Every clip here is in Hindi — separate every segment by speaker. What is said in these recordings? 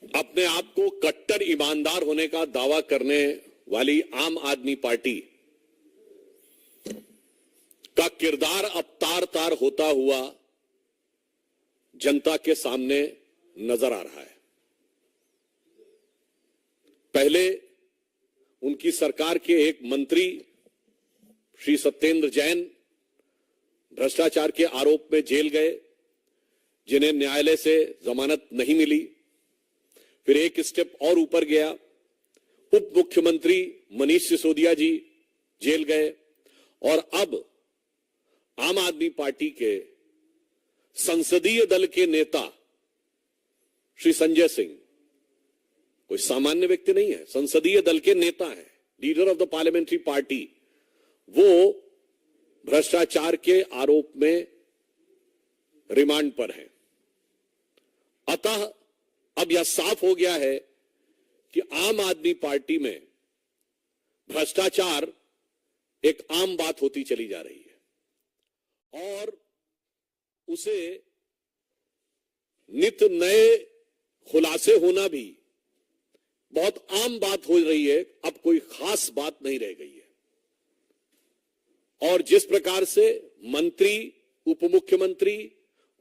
Speaker 1: अपने आप को कट्टर ईमानदार होने का दावा करने वाली आम आदमी पार्टी का किरदार अब तार तार होता हुआ जनता के सामने नजर आ रहा है। पहले उनकी सरकार के एक मंत्री श्री सत्येंद्र जैन भ्रष्टाचार के आरोप में जेल गए, जिन्हें न्यायालय से जमानत नहीं मिली। फिर एक स्टेप और ऊपर गया, उप मुख्यमंत्री मनीष सिसोदिया जी जेल गए और अब आम आदमी पार्टी के संसदीय दल के नेता श्री संजय सिंह, कोई सामान्य व्यक्ति नहीं है, संसदीय दल के नेता हैं, leader of the parliamentary party, वो भ्रष्टाचार के आरोप में रिमांड पर हैं। अतः अब यह साफ हो गया है कि आम आदमी पार्टी में भ्रष्टाचार एक आम बात होती चली जा रही है और उसे नित नए खुलासे होना भी बहुत आम बात हो रही है। अब कोई खास बात नहीं रह गई है और जिस प्रकार से मंत्री, उप मुख्यमंत्री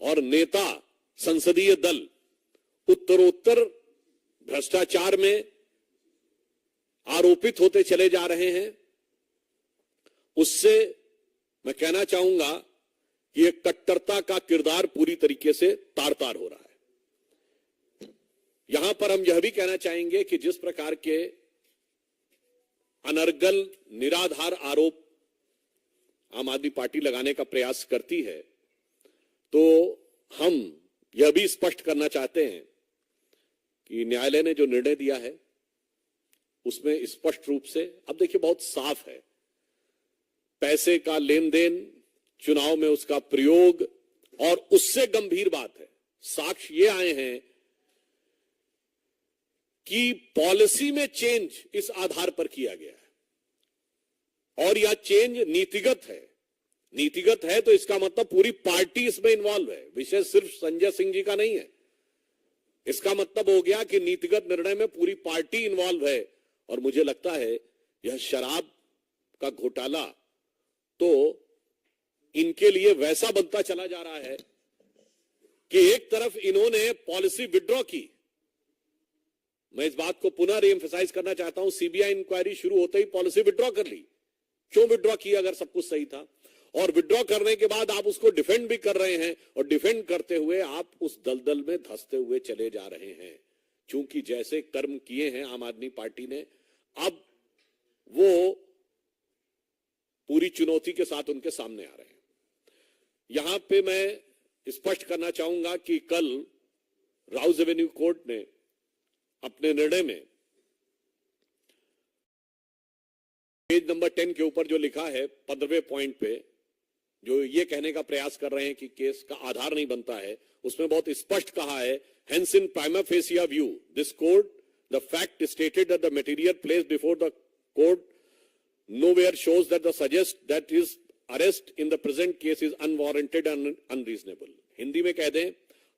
Speaker 1: और नेता संसदीय दल उत्तरोत्तर भ्रष्टाचार में आरोपित होते चले जा रहे हैं, उससे मैं कहना चाहूंगा कि एक कट्टरता का किरदार पूरी तरीके से तार तार हो रहा है। यहां पर हम यह भी कहना चाहेंगे कि जिस प्रकार के अनर्गल निराधार आरोप आम आदमी पार्टी लगाने का प्रयास करती है, तो हम यह भी स्पष्ट करना चाहते हैं कि न्यायालय ने जो निर्णय दिया है उसमें स्पष्ट रूप से, अब देखिए बहुत साफ है, पैसे का लेन देन, चुनाव में उसका प्रयोग और उससे गंभीर बात है, साक्ष्य ये आए हैं कि पॉलिसी में चेंज इस आधार पर किया गया है और यह चेंज नीतिगत है। नीतिगत है तो इसका मतलब पूरी पार्टी इसमें इन्वॉल्व है, विषय सिर्फ संजय सिंह जी का नहीं है। इसका मतलब हो गया कि नीतिगत निर्णय में पूरी पार्टी इन्वॉल्व है और मुझे लगता है यह शराब का घोटाला तो इनके लिए वैसा बनता चला जा रहा है कि एक तरफ इन्होंने पॉलिसी विड्रॉ की, मैं इस बात को पुनः रीएम्फसाइज करना चाहता हूं, सीबीआई इंक्वायरी शुरू होते ही पॉलिसी विड्रॉ कर ली। क्यों विड्रॉ किया अगर सब कुछ सही था? और विड्रॉ करने के बाद आप उसको डिफेंड भी कर रहे हैं और डिफेंड करते हुए आप उस दलदल में धंसते हुए चले जा रहे हैं। क्योंकि जैसे कर्म किए हैं आम आदमी पार्टी ने, अब वो पूरी चुनौती के साथ उनके सामने आ रहे हैं। यहां पे मैं स्पष्ट करना चाहूंगा कि कल राउज एवेन्यू कोर्ट ने अपने निर्णय में पेज नंबर 10 के ऊपर जो लिखा है 15वें पॉइंट पे, जो ये कहने का प्रयास कर रहे हैं कि केस का आधार नहीं बनता है, उसमें बहुत स्पष्ट कहा है, hence in prima fascia view this court the fact stated that the material placed before the court nowhere shows that the suggest that his arrest in the present case is unwarranted and unreasonable। Hindi में कह दें,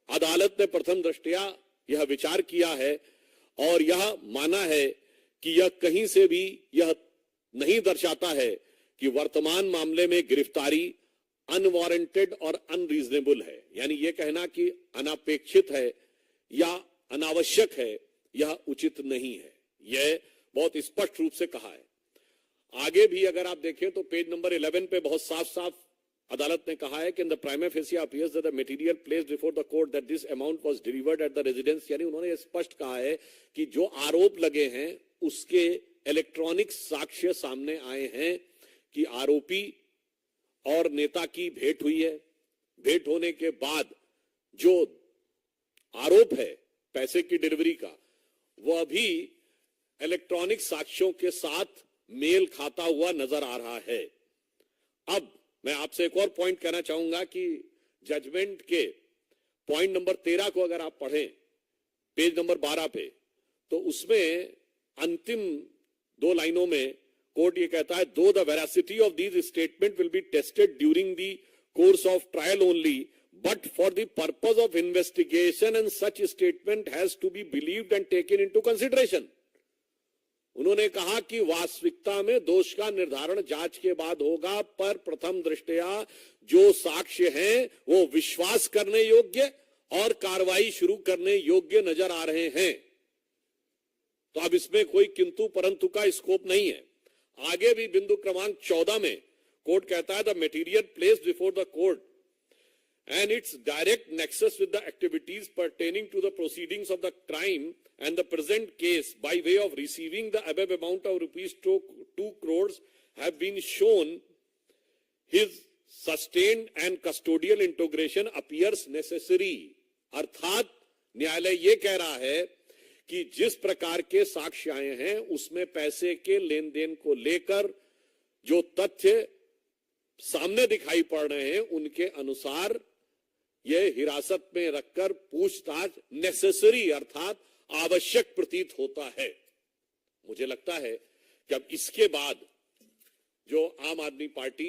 Speaker 1: अदालत ने प्रथम दृष्टया यह विचार किया है और यह माना है कि यह कहीं से भी यह नहीं दर्शाता है कि वर्तमान मामले में गिरफ्तारी अनवारंटेड और अनरीजनेबल है, यानी यह कहना कि अनापेक्षित है या अनावश्यक है, यह उचित नहीं है। यह बहुत स्पष्ट रूप से कहा है। आगे भी अगर आप देखें तो पेज नंबर 11 पे बहुत साफ साफ अदालत ने कहा है कि in the prima fascia appears that the material placed before the court that this amount was delivered at the residence, यानी उन्होंने स्पष्ट कहा है कि जो आरोप लगे हैं उसके इलेक्ट्रॉनिक साक्ष्य सामने आए हैं कि आरोपी और नेता की भेंट हुई है। भेंट होने के बाद जो आरोप है पैसे की डिलीवरी का, वह भी इलेक्ट्रॉनिक साक्ष्यों के साथ मेल खाता हुआ नजर आ रहा है। अब मैं आपसे एक और पॉइंट कहना चाहूंगा कि जजमेंट के पॉइंट नंबर 13 को अगर आप पढ़ें पेज नंबर 12 पे, तो उसमें अंतिम 2 लाइनों में कोर्ट ये कहता है, दो the veracity of these statement will be tested during the course of trial only, but for the purpose of investigation and such statement has to be believed and taken into consideration. उन्होंने कहा कि वास्तविकता में दोष का निर्धारण जांच के बाद होगा, पर प्रथम दृष्टया जो साक्ष्य हैं वो विश्वास करने योग्य और कार्रवाई शुरू करने योग्य नजर आ रहे हैं। तो अब इसमें कोई किंतु परंतु का स्कोप नहीं है। आगे भी बिंदु क्रमांक 14 में कोर्ट कहता है the material placed before the court and its direct nexus with the activities pertaining to the proceedings of the crime and the present case by way of receiving the above amount of rupees 2 crores have been shown, his sustained and custodial integration appears necessary. अर्थात न्यायालय ये कह रहा है कि जिस प्रकार के साक्ष्य आए हैं उसमें पैसे के लेन देन को लेकर जो तथ्य सामने दिखाई पड़ रहे हैं उनके अनुसार यह हिरासत में रखकर पूछताछ नेसेसरी अर्थात आवश्यक प्रतीत होता है। मुझे लगता है कि अब इसके बाद जो आम आदमी पार्टी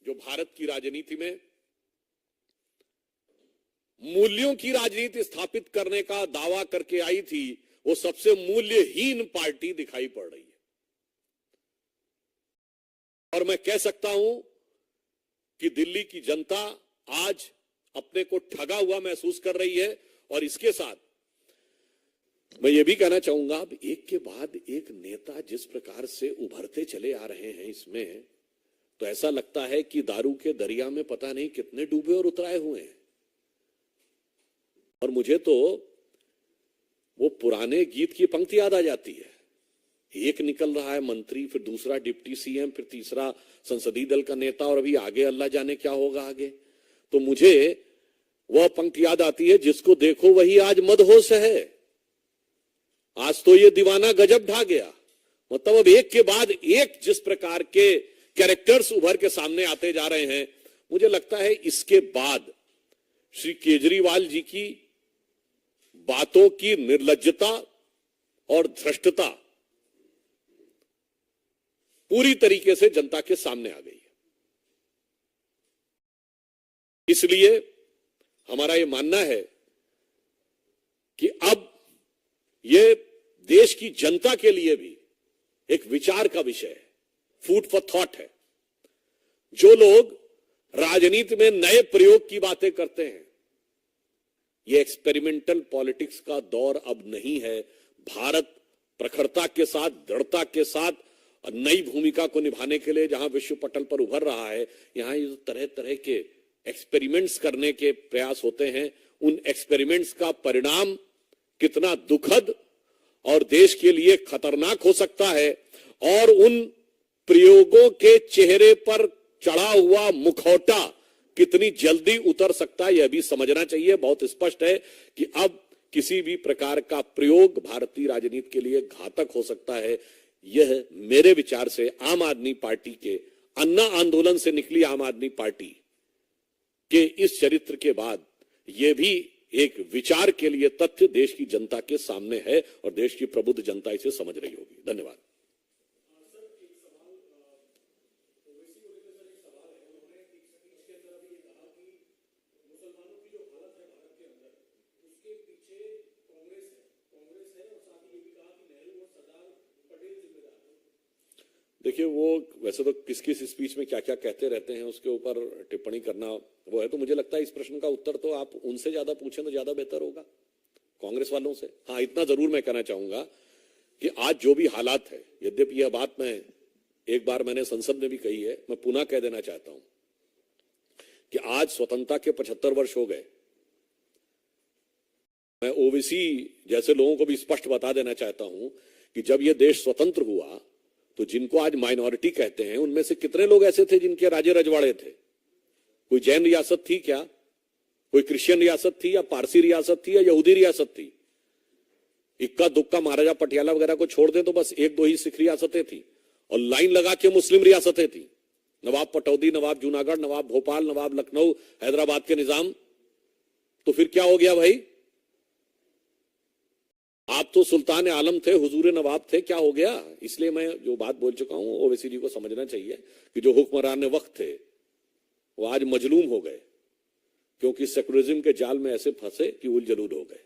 Speaker 1: जो भारत की राजनीति में मूल्यों की राजनीति स्थापित करने का दावा करके आई थी, वो सबसे मूल्यहीन पार्टी दिखाई पड़ रही है। और मैं कह सकता हूं कि दिल्ली की जनता आज अपने को ठगा हुआ महसूस कर रही है। और इसके साथ मैं ये भी कहना चाहूंगा, अब एक के बाद एक नेता जिस प्रकार से उभरते चले आ रहे हैं इसमें, तो ऐसा लगता है कि दारू के दरिया में पता नहीं कितने डूबे और उतराए हुए हैं। और मुझे तो वो पुराने गीत की पंक्ति याद आ जाती है, एक निकल रहा है मंत्री, फिर दूसरा डिप्टी सीएम, फिर तीसरा संसदीय दल का नेता, और अभी आगे अल्लाह जाने क्या होगा आगे। तो मुझे वह पंक्ति याद आती है, जिसको देखो वही आज मदहोश है, आज तो ये दीवाना गजब ढा गया। मतलब अब एक के बाद एक जिस प्रकार के कैरेक्टर्स उभर के सामने आते जा रहे हैं, मुझे लगता है इसके बाद श्री केजरीवाल जी की बातों की निर्लज्जता और धृष्टता पूरी तरीके से जनता के सामने आ गई है। इसलिए हमारा यह मानना है कि अब यह देश की जनता के लिए भी एक विचार का विषय है, फूड फॉर थॉट है। जो लोग राजनीति में नए प्रयोग की बातें करते हैं, यह एक्सपेरिमेंटल पॉलिटिक्स का दौर अब नहीं है। भारत प्रखरता के साथ, दृढ़ता के साथ नई भूमिका को निभाने के लिए जहां विश्व पटल पर उभर रहा है, यहां ये तरह तरह के एक्सपेरिमेंट्स करने के प्रयास होते हैं। उन एक्सपेरिमेंट्स का परिणाम कितना दुखद और देश के लिए खतरनाक हो सकता है, और उन प्रयोगों के चेहरे पर चढ़ा हुआ मुखौटा कितनी जल्दी उतर सकता है, यह भी समझना चाहिए। बहुत स्पष्ट है कि अब किसी भी प्रकार का प्रयोग भारतीय राजनीति के लिए घातक हो सकता है। यह मेरे विचार से आम आदमी पार्टी के अन्ना आंदोलन से निकली आम आदमी पार्टी के इस चरित्र के बाद यह भी एक विचार के लिए तथ्य देश की जनता के सामने है, और देश की प्रबुद्ध जनता इसे समझ रही होगी। धन्यवाद। देखिए, वो वैसे तो किस किस स्पीच में क्या क्या कहते रहते हैं उसके ऊपर टिप्पणी करना वो है, तो मुझे लगता है इस प्रश्न का उत्तर तो आप उनसे ज्यादा पूछें तो ज्यादा बेहतर होगा, कांग्रेस वालों से। हाँ, इतना जरूर मैं कहना चाहूंगा कि आज जो भी हालात है, यद्यपि यह बात मैं एक बार मैंने संसद में भी कही है, मैं पुनः कह देना चाहता हूं कि आज स्वतंत्रता के 75 वर्ष हो गए। मैं ओबीसी जैसे लोगों को भी स्पष्ट बता देना चाहता हूं कि जब यह देश स्वतंत्र हुआ तो जिनको आज माइनॉरिटी कहते हैं, उनमें से कितने लोग ऐसे थे जिनके राजे रजवाड़े थे? कोई जैन रियासत थी क्या? कोई क्रिश्चियन रियासत थी, या पारसी रियासत थी, या यहूदी रियासत थी? इक्का दुक्का महाराजा पटियाला वगैरह को छोड़ दे तो बस एक दो ही सिख रियासतें थी, और लाइन लगा के मुस्लिम रियासतें थी। नवाब पटौदी, नवाब जूनागढ़, नवाब भोपाल, नवाब लखनऊ, हैदराबाद के निजाम। तो फिर क्या हो गया भाई? आप तो सुल्तान आलम थे, हुजूर नवाब थे, क्या हो गया? इसलिए मैं जो बात बोल चुका हूं, ओवैसी जी को समझना चाहिए कि जो हुक्मरान वक्त थे वो आज मजलूम हो गए। क्योंकि सेकुलरिज्म के जाल में ऐसे फंसे कि उल जलूल हो गए।